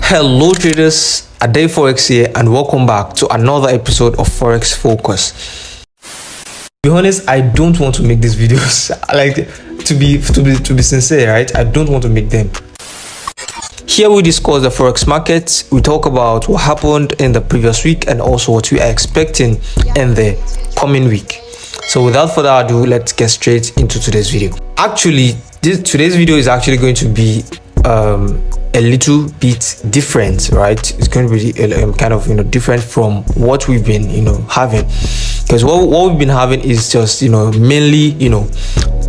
Hello traders, Ade Forex here and welcome back to another episode of Forex Focus. To be honest, I don't want to make these videos. to be sincere, right? I don't want to make them. Here we discuss the Forex market, we talk about what happened in the previous week and also what we are expecting in the coming week. So without further ado, let's get straight into today's video. Actually, today's video is actually going to be a little bit different, right? It's going to be kind of different from what we've been having, because what we've been having is just mainly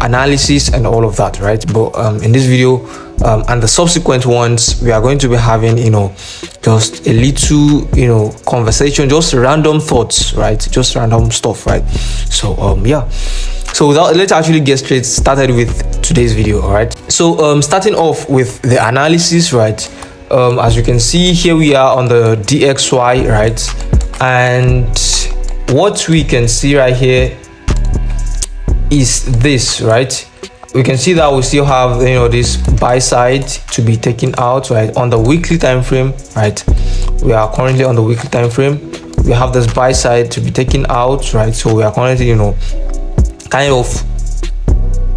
analysis and all of that, right? But in this video and the subsequent ones, we are going to be having just a little conversation, just random thoughts, right? Just random stuff, right? So yeah, so let's actually get straight started with today's video. All right, so starting off with the analysis, right? As you can see here, we are on the DXY, right? And what we can see right here is this, right? We can see that we still have this buy side to be taken out, right? On the weekly time frame, right? We are currently on the weekly time frame. We have this buy side to be taken out, right? So we are currently kind of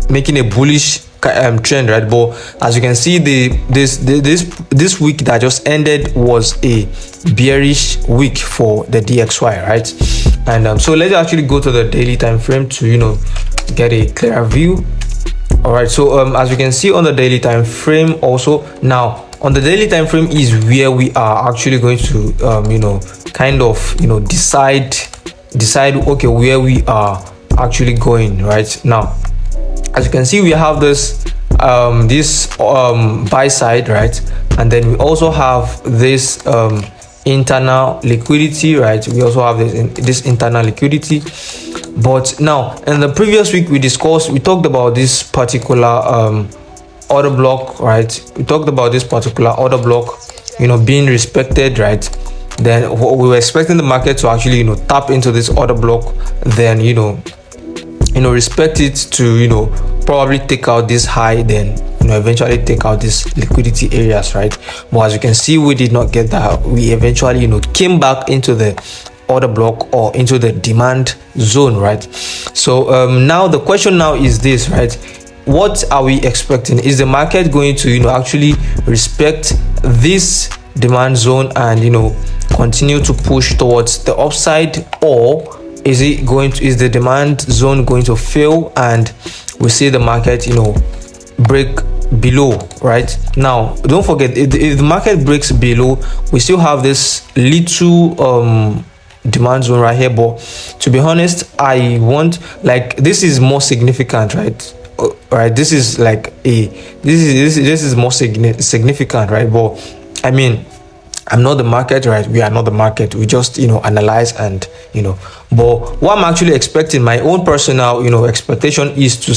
making a bullish trend, right? But as you can see, this week that just ended was a bearish week for the DXY, right? And so let's actually go to the daily time frame to get a clearer view. All right, so as you can see on the daily time frame, also now on the daily time frame is where we are actually going to kind of decide okay where we are actually going right now. As you can see, we have this buy side, right? And then we also have this internal liquidity, right? We also have this internal liquidity. But now in the previous week we talked about this particular order block, right? We talked about this particular order block being respected, right? Then we were expecting the market to actually tap into this order block, then respect it to probably take out this high, then eventually take out these liquidity areas, right? But as you can see, we did not get that. We eventually came back into the order block or into the demand zone, right? So now the question now is this, right? What are we expecting? Is the market going to actually respect this demand zone and continue to push towards the upside, or is the demand zone going to fail and we see the market break below? Right now, don't forget, if the market breaks below, we still have this little demand zone right here. But to be honest, I want, like, this is more significant, right? Right, this is like this is more significant, right? But I mean, I'm not the market, right? We are not the market. We just analyze and but what I'm actually expecting, my own personal expectation, is to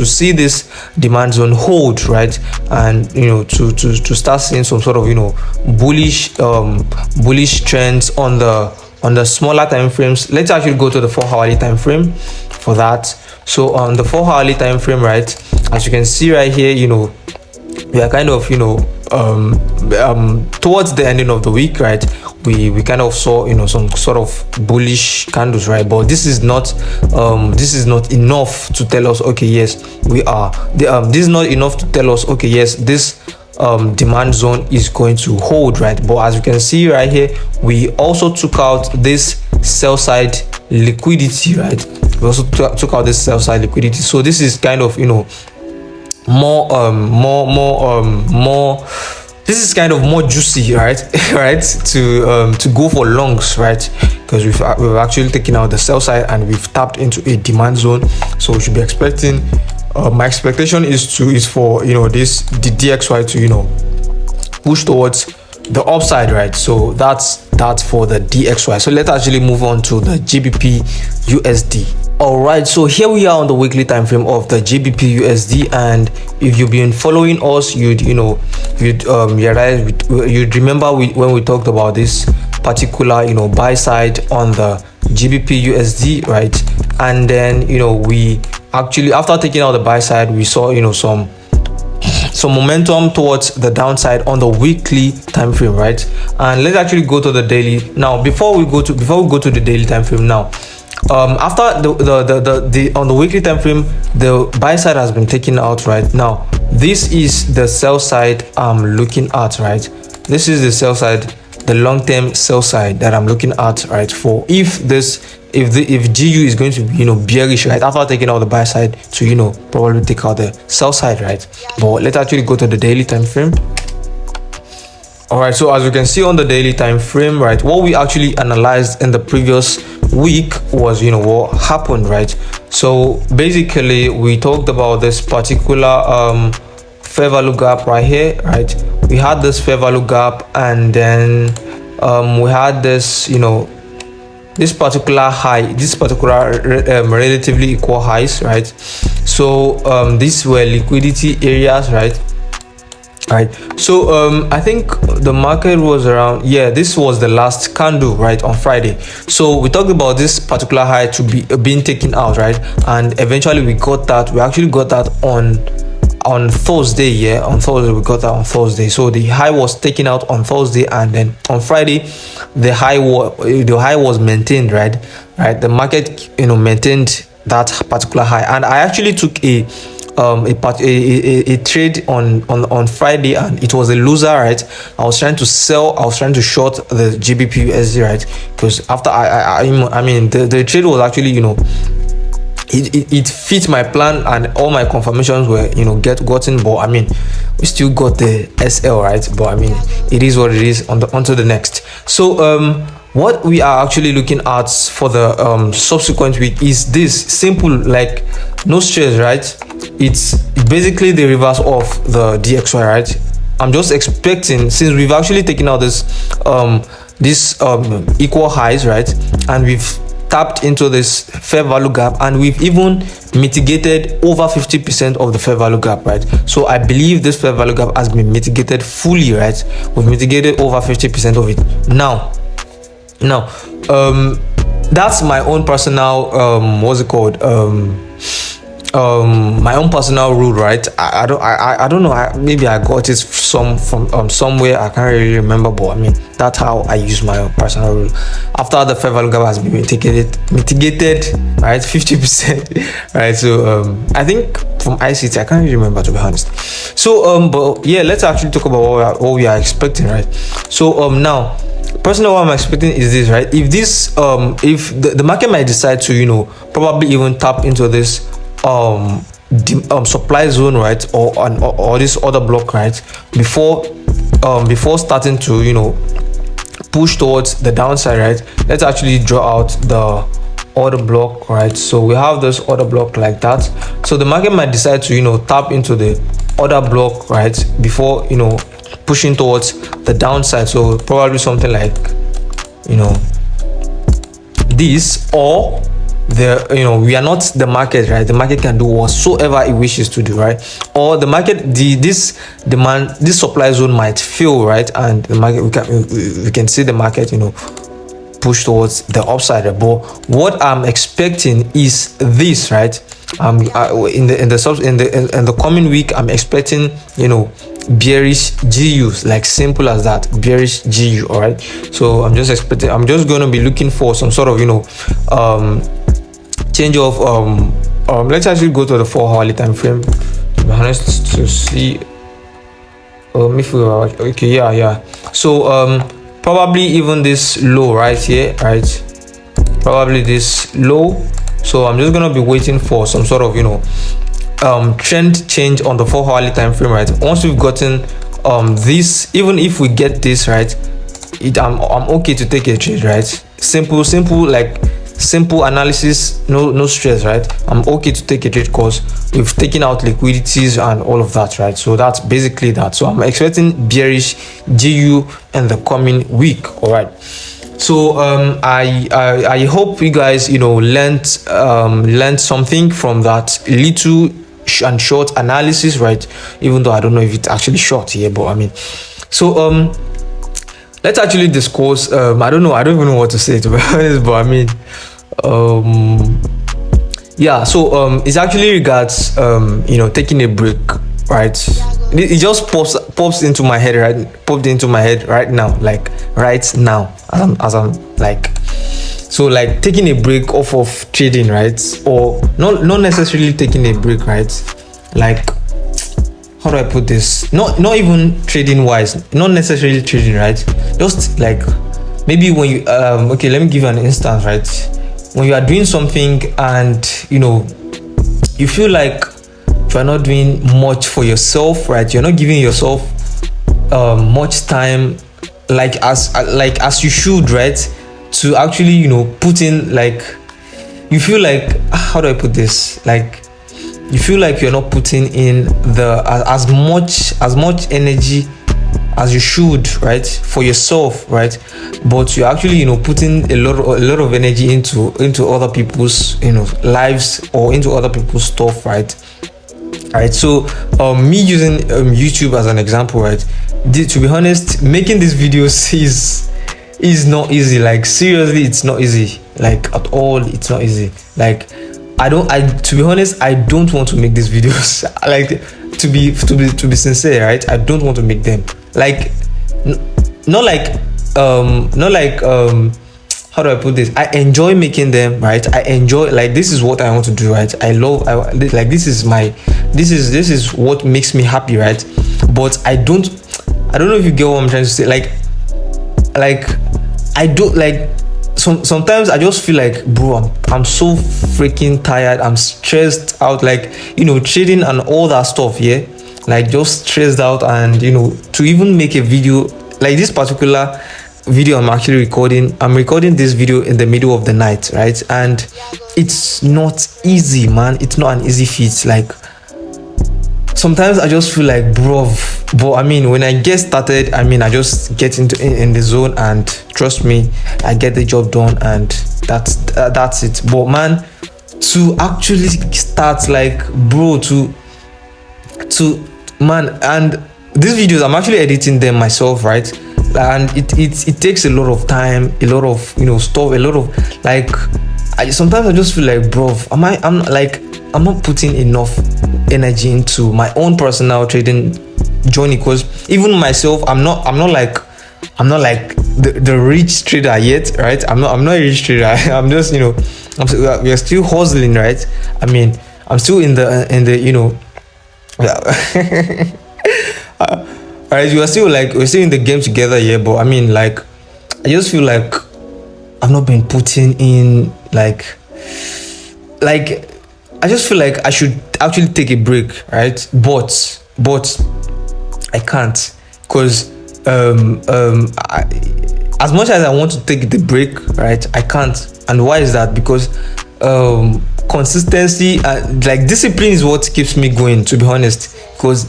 see this demand zone hold, right? And to start seeing some sort of bullish trends on the smaller time frames. Let's actually go to the 4-hourly time frame for that. So on the 4-hourly time frame, right, as you can see right here, we are kind of towards the ending of the week, right? We kind of saw some sort of bullish candles, right? But this is not enough to tell us, okay, yes, we are this is not enough to tell us, okay, yes, this demand zone is going to hold, right? But as you can see right here, we also took out this sell side liquidity, right? We also took out this sell side liquidity. So this is kind of more this is kind of more juicy, right? Right, to go for longs, right? Because we've actually taken out the sell side and we've tapped into a demand zone. So we should be expecting, my expectation is for the DXY to push towards the upside, right? So that's for the DXY. So let's actually move on to the GBPUSD. All right, so here we are on the weekly time frame of the GBPUSD, and if you've been following us, you'd remember when we talked about this particular buy side on the GBPUSD, right? And then we actually, after taking out the buy side, we saw some some momentum towards the downside on the weekly time frame, right? And let's actually go to the daily now. Before we go to the daily time frame now, after the on the weekly time frame, the buy side has been taken out. Right now, this is the sell side I'm looking at. Right, this is the sell side, the long-term sell side that I'm looking at, right? For if GU is going to be, bearish, right, after taking out the buy side, to probably take out the sell side, right? But let's actually go to the daily time frame. All right, so as you can see on the daily time frame, right, what we actually analyzed in the previous week was what happened, right? So basically we talked about this particular fair value gap right here, right? We had this fair value gap, and then we had this this particular high, this particular relatively equal highs, right? So these were liquidity areas, right? So I think the market was around, this was the last candle, right, on Friday. So we talked about this particular high to be being taken out, right? And eventually we actually got that on Thursday. On Thursday we got that on Thursday. So the high was taken out on Thursday, and then on Friday the high was maintained, right? The market maintained that particular high, and I actually took a trade on Friday, and it was a loser, right? I was trying to short the GBPUSD, right? Because after I mean the trade was actually it fit my plan, and all my confirmations were gotten, but I mean we still got the SL, right? But I mean it is what it is. Onto the next. So what we are actually looking at for the subsequent week is this simple, like no stress, right? It's basically the reverse of the DXY, right? I'm just expecting, since we've actually taken out this equal highs, right, and we've tapped into this fair value gap, and we've even mitigated over 50% of the fair value gap, right? So I believe this fair value gap has been mitigated fully, right? We've mitigated over 50% of it. Now that's my own personal my own personal rule, right? I don't know, maybe I got it from somewhere, I can't really remember, but I mean that's how I use my personal rule. After the fair value gap has been mitigated, right, 50%, right? So I think from ICT, I can't really remember, to be honest. So but yeah, let's actually talk about what we are expecting, right? So now personally what I'm expecting is this, right? If this if the market might decide to probably even tap into this supply zone, right, or this other block, right, before starting to push towards the downside, right? Let's actually draw out the order block, right? So we have this order block like that. So the market might decide to tap into the order block, right, before pushing towards the downside. So probably something like this, or we are not the market, right? The market can do whatsoever it wishes to do, right? Or the market, this supply zone might fail, right? And the market, we can see the market push towards the upside. But what I'm expecting is this, right? In the coming week, I'm expecting bearish GUs, like simple as that, bearish GU. All right, so I'm just going to be looking for some sort of change of let's actually go to the 4-hourly time frame, to be honest, to see if we are okay. So probably even this low right here, right, probably this low. So I'm just gonna be waiting for some sort of trend change on the 4-hourly time frame, right? Once we've gotten this, even if we get this, right, I'm okay to take a trade, right? Simple, like simple analysis, no stress, right? I'm okay to take a trade because we've taken out liquidities and all of that, right? So that's basically that. So I'm expecting bearish GU in the coming week. All right, so I hope you guys learned something from that little and short analysis, right? Even though I don't know if it's actually short here, but I mean, so let's actually discuss I don't even know what to say, to be honest, but I mean yeah, so it's actually regards taking a break right? It just pops into my head, right? Popped into my head right now, like right now, as I'm like, so like taking a break off of trading, right? Or not necessarily taking a break, right? Like, how do I put this? Not even trading wise, not necessarily trading, right? Just like maybe when you okay, let me give you an instance, right? When you are doing something and you feel like you are not doing much for yourself, right? You're not giving yourself much time like as you should, right? To actually put in, like, you feel like, how do I put this, like, you feel like you're not putting in the as much energy as you should, right, for yourself, right? But you're actually putting a lot of energy into other people's lives, or into other people's stuff, right? So me using YouTube as an example, right? To be honest, making these videos is not easy. Like, seriously, it's not easy, like, at all. It's not easy. Like, to be honest, I don't want to make these videos. Like, to be sincere, right? I don't want to make them. Like, not like how do I put this? I enjoy making them, right? I enjoy, like, this is what I want to do, right? Like, this is what makes me happy, right? But I don't know if you get what I'm trying to say. Like I don't like, sometimes I just feel like, bro, I'm so freaking tired, I'm stressed out, like, trading and all that stuff, yeah, like, just stressed out. And to even make a video like this particular video I'm recording this video in the middle of the night, right? And it's not easy, man. It's not an easy feat. Like, sometimes I just feel like, bro, but I mean, when I get started, I mean, I just get in the zone, and trust me, I get the job done, and that's it. But man, to actually start, like, bro, to man, and these videos, I'm actually editing them myself, right? And it takes a lot of time, a lot of stuff, a lot of, like, sometimes I just feel like, bro, I'm not putting enough energy into my own personal trading journey, because even myself, I'm not like the rich trader yet, right? I'm not a rich trader. I'm just we're still hustling, right? I mean, I'm still in the right, we're still in the game together, yeah. But I mean, like, I just feel like I've not been putting in, like I just feel like I should actually take a break, right? But I can't, because as much as I want to take the break, right, I can't. And why is that? Because consistency, like, discipline is what keeps me going, to be honest. Because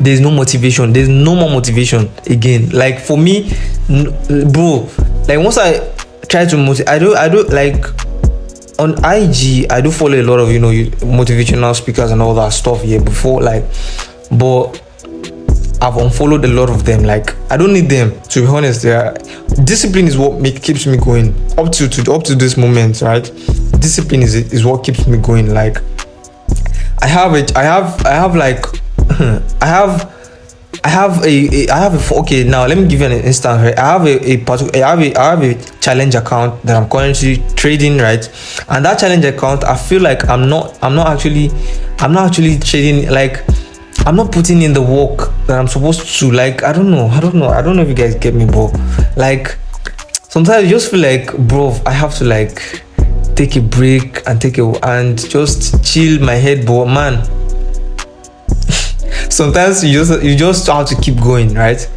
there's no motivation, there's no more motivation again. Like, for me, bro, like, once I try to motivate, I do like, on IG, I do follow a lot of motivational speakers and all that stuff here before, like, but I've unfollowed a lot of them. Like, I don't need them, to be honest. Discipline is what keeps me going up to this moment, right? Discipline is what keeps me going. Like, I have okay, now let me give you an instance, right? I have a challenge account that I'm currently trading, right? And that challenge account, I feel like I'm not actually trading, like, I'm not putting in the work that I'm supposed to. Like, I don't know if you guys get me, bro. Like, sometimes I just feel like, bro, I have to, like, take a break and just chill my head, bro, man. Sometimes you just have to keep going, right?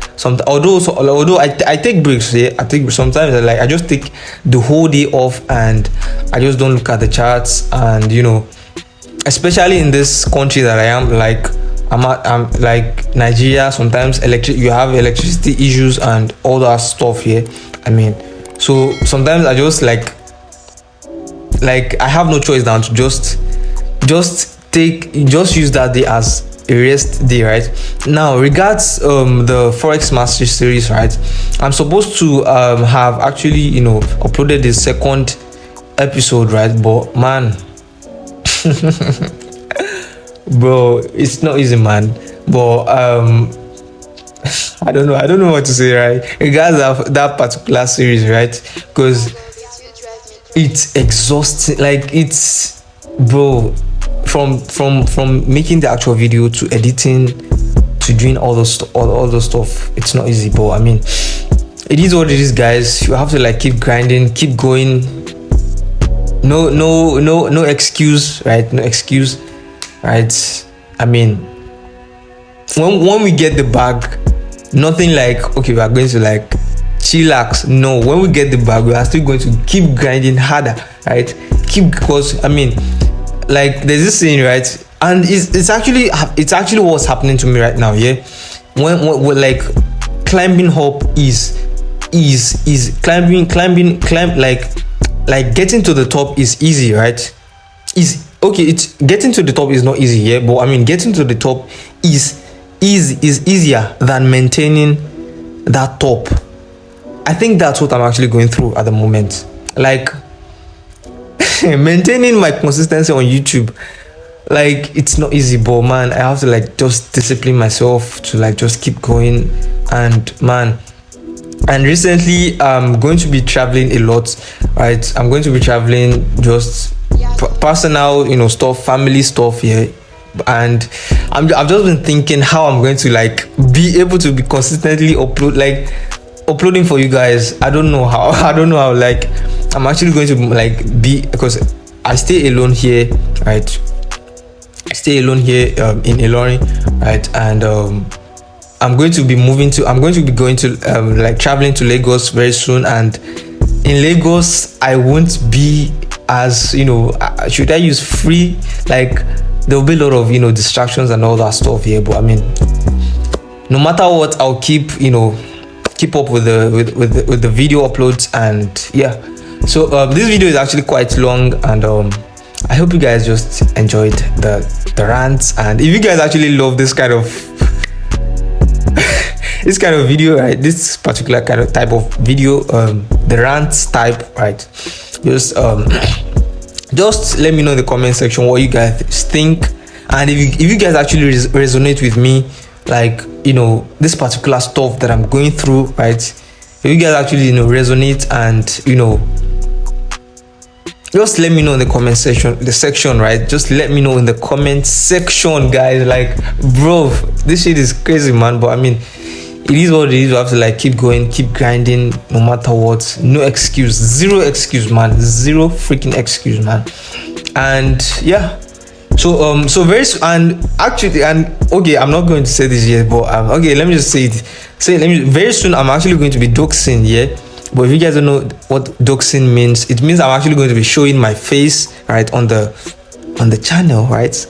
Although I take breaks, yeah, sometimes I just take the whole day off, and I just don't look at the charts. And especially in this country that I am, like, I'm like Nigeria. Sometimes you have electricity issues and all that stuff here. I mean, so sometimes I just like I have no choice now to just use that day as a rest day, right? Now, regards the Forex Mastery series, right? I'm supposed to have actually uploaded the second episode, right? But man, bro, it's not easy, man. but I don't know what to say, right, regards that particular series, right, because it's exhausting. Like, it's, bro, from making the actual video to editing to doing all those stuff, it's not easy. But I mean, it is what it is, guys. You have to like keep grinding, keep going. No excuse, right? No excuse, right? I mean, when we get the bag, nothing like, okay, we are going to like chillax. No, when we get the bag, we are still going to keep grinding harder, right? Because I mean, like, there's this thing, right? And it's actually what's happening to me right now. Yeah, when like climbing up is climb, like getting to the top is easy, right? Is okay. It's getting to the top is not easy, yeah, but I mean, getting to the top is easier than maintaining that top. I think that's what I'm actually going through at the moment. Like, maintaining my consistency on YouTube, like, it's not easy, but man, I have to like just discipline myself to like just keep going. And man, and recently I'm going to be traveling a lot, right? I'm going to be traveling, just personal, stuff, family stuff, yeah. And I've just been thinking how I'm going to like be able to be consistently uploading for you guys. I don't know how like I'm actually going to like be, because I stay alone here, right? I stay alone here in Ilorin, right? And I'm going to be going to like traveling to Lagos very soon. And in Lagos, I won't be as, should I use free, like there'll be a lot of distractions and all that stuff here. But I mean, no matter what, I'll keep up with the video uploads. And yeah, so this video is actually quite long, and I hope you guys just enjoyed the rants. And if you guys actually love this kind of video, right, this particular kind of type of video, the rants type, right, just let me know in the comment section what you guys think. And if you guys actually resonate with me, like, this particular stuff that I'm going through, right, if you guys actually resonate, and just let me know in the comment section, right? Just let me know in the comment section, guys. Like, bro, this shit is crazy, man. But I mean, it is what it is. You have to like keep going, keep grinding, no matter what. No excuse, zero excuse, man. Zero freaking excuse, man. And yeah, so very and actually, and okay, I'm not going to say this yet, but okay, let me just say it. Very soon I'm actually going to be doxing, yeah. But if you guys don't know what doxing means, it means I'm actually going to be showing my face, right, on the channel, right?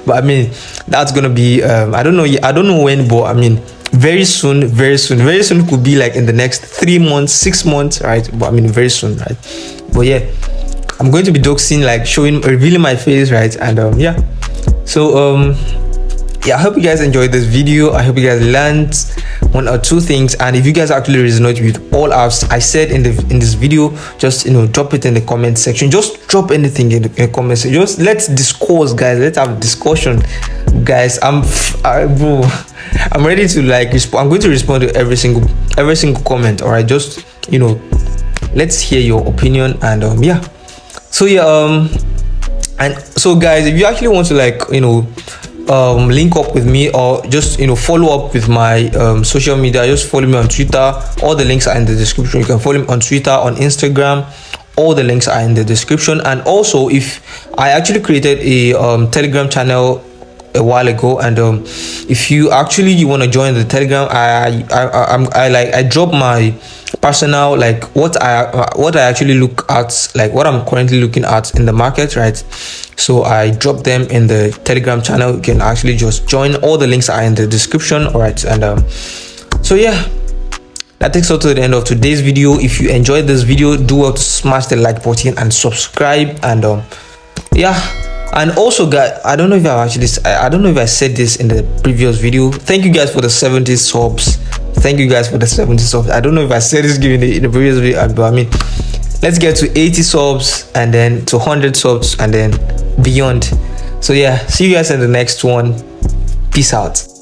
But I mean, that's gonna be I don't know when, but I mean, very soon could be like in the next 3 months, 6 months, right? But I mean, very soon, right? But yeah, I'm going to be doxing, like revealing my face, right? And yeah, so yeah, I hope you guys enjoyed this video. I hope you guys learned 1 or 2 things. And if you guys actually resonate with all I said in this video, just drop it in the comment section. Just drop anything in the comment section. Just let's discourse, guys. Let's have a discussion, guys. I'm ready to like respond. I'm going to respond to every single comment. All right, just let's hear your opinion. And yeah, so yeah, and so guys, if you actually want to like link up with me, or just follow up with my social media, just follow me on Twitter. All the links are in the description. You can follow me on Twitter, on Instagram. All the links are in the description. And also, if I actually created a Telegram channel a while ago, and if you want to join the Telegram, I drop my personal, like what I actually look at, like what I'm currently looking at in the market, right? So I drop them in the Telegram channel. You can actually just join. All the links are in the description. All right, and so yeah, that takes us to the end of today's video. If you enjoyed this video, do well to smash the like button and subscribe. And yeah, and also guys, I don't know if I said this in the previous video. Thank you guys for the 70 subs. Thank you guys for the 70 subs. I don't know if I said this in the previous video, but I mean, let's get to 80 subs, and then to 100 subs, and then beyond. So yeah, see you guys in the next one. Peace out.